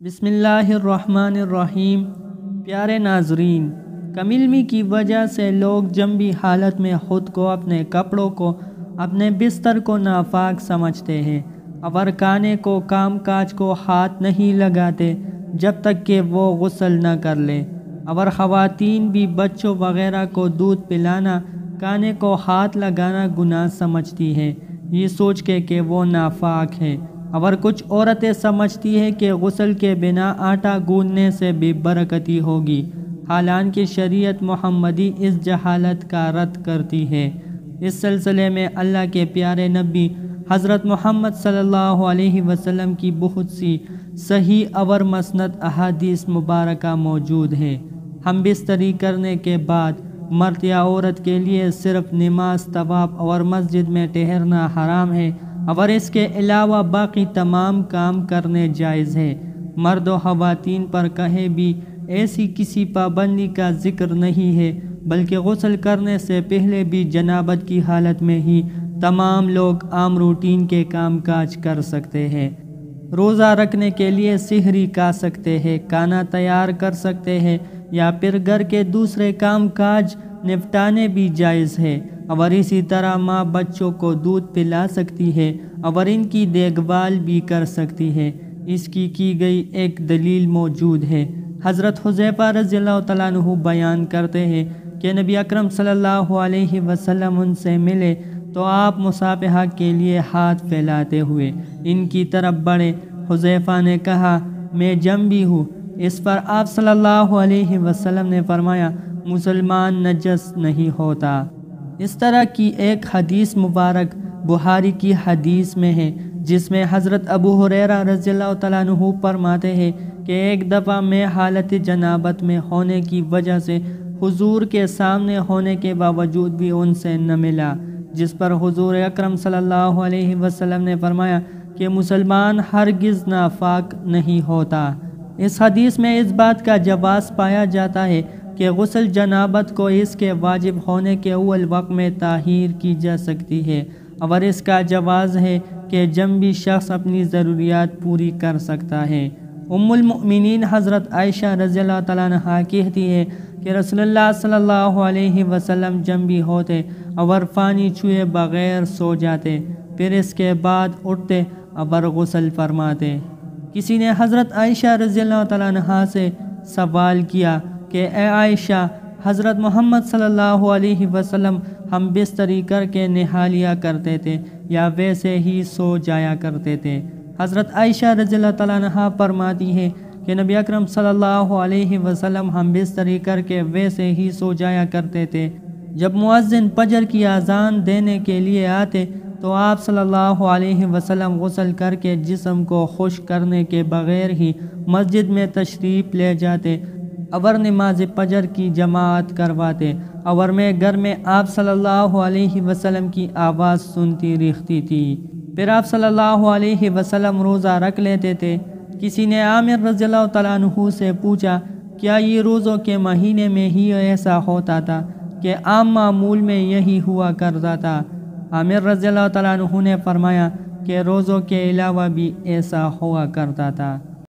بسم اللہ الرحمن الرحیم۔ پیارے ناظرین، کم علمی کی وجہ سے لوگ جنبی حالت میں خود کو، اپنے کپڑوں کو، اپنے بستر کو ناپاک سمجھتے ہیں اور کھانے کو، کام کاج کو ہاتھ نہیں لگاتے جب تک کہ وہ غسل نہ کر لیں، اور خواتین بھی بچوں وغیرہ کو دودھ پلانا، کھانے کو ہاتھ لگانا گناہ سمجھتی ہیں، یہ سوچ کے کہ وہ ناپاک ہے، اور کچھ عورتیں سمجھتی ہیں کہ غسل کے بنا آٹا گوندنے سے بھی برکتی ہوگی، حالانکہ شریعت محمدی اس جہالت کا رد کرتی ہے۔ اس سلسلے میں اللہ کے پیارے نبی حضرت محمد صلی اللہ علیہ وسلم کی بہت سی صحیح اور مسند احادیث مبارکہ موجود ہیں۔ ہم بستری کرنے کے بعد مرد یا عورت کے لیے صرف نماز، طواف اور مسجد میں ٹہرنا حرام ہے، اور اس کے علاوہ باقی تمام کام کرنے جائز ہے۔ مرد و خواتین پر کہیں بھی ایسی کسی پابندی کا ذکر نہیں ہے، بلکہ غسل کرنے سے پہلے بھی جنابت کی حالت میں ہی تمام لوگ عام روٹین کے کام کاج کر سکتے ہیں۔ روزہ رکھنے کے لیے سحری کھا سکتے ہیں، کھانا تیار کر سکتے ہیں، یا پھر گھر کے دوسرے کام کاج نپٹانے بھی جائز ہے، اور اسی طرح ماں بچوں کو دودھ پلا سکتی ہے اور ان کی دیکھ بھال بھی کر سکتی ہے۔ اس کی گئی ایک دلیل موجود ہے۔ حضرت حذیفہ رضی اللہ تعالیٰ عنہ بیان کرتے ہیں کہ نبی اکرم صلی اللہ علیہ وسلم ان سے ملے تو آپ مصافحہ کے لیے ہاتھ پھیلاتے ہوئے ان کی طرف بڑھے۔ حذیفہ نے کہا، میں جنبی ہوں۔ اس پر آپ صلی اللہ علیہ وسلم نے فرمایا، مسلمان نجس نہیں ہوتا۔ اس طرح کی ایک حدیث مبارک بخاری کی حدیث میں ہے، جس میں حضرت ابو ہریرہ رضی اللہ تعالیٰ عنہ فرماتے ہیں کہ ایک دفعہ میں حالت جنابت میں ہونے کی وجہ سے حضور کے سامنے ہونے کے باوجود بھی ان سے نہ ملا، جس پر حضور اکرم صلی اللہ علیہ وسلم نے فرمایا کہ مسلمان ہرگز ناپاک نہیں ہوتا۔ اس حدیث میں اس بات کا جواز پایا جاتا ہے کہ غسل جنابت کو اس کے واجب ہونے کے اول وقت میں تاخیر کی جا سکتی ہے، اور اس کا جواز ہے کہ جنبی شخص اپنی ضروریات پوری کر سکتا ہے۔ ام المؤمنین حضرت عائشہ رضی اللہ تعالیٰ عنہا کہتی ہے کہ رسول اللہ صلی اللہ علیہ وسلم جنبی ہوتے اور پانی چھوئے بغیر سو جاتے، پھر اس کے بعد اٹھتے اور غسل فرماتے۔ کسی نے حضرت عائشہ رضی اللہ تعالیٰ عنہا سے سوال کیا کہ اے عائشہ، حضرت محمد صلی اللہ علیہ وسلم ہم بستری کر کے نہا لیا کرتے تھے یا ویسے ہی سو جایا کرتے تھے؟ حضرت عائشہ رضی اللہ تعالیٰ عنہا فرماتی ہے کہ نبی اکرم صلی اللہ علیہ وسلم ہم بستری کر کے ویسے ہی سو جایا کرتے تھے۔ جب مؤذن فجر کی اذان دینے کے لیے آتے تو آپ صلی اللہ علیہ وسلم غسل کر کے جسم کو خشک کرنے کے بغیر ہی مسجد میں تشریف لے جاتے اور نماز فجر کی جماعت کرواتے، اور میں گھر میں آپ صلی اللہ علیہ وسلم کی آواز سنتی رہتی تھی۔ پھر آپ صلی اللہ علیہ وسلم روزہ رکھ لیتے تھے۔ کسی نے عامر رضی اللہ تعالیٰ عنہ سے پوچھا، کیا یہ روزوں کے مہینے میں ہی ایسا ہوتا تھا کہ عام معمول میں یہی ہوا کرتا تھا؟ عامر رضی اللہ تعالیٰ عنہ نے فرمایا کہ روزوں کے علاوہ بھی ایسا ہوا کرتا تھا۔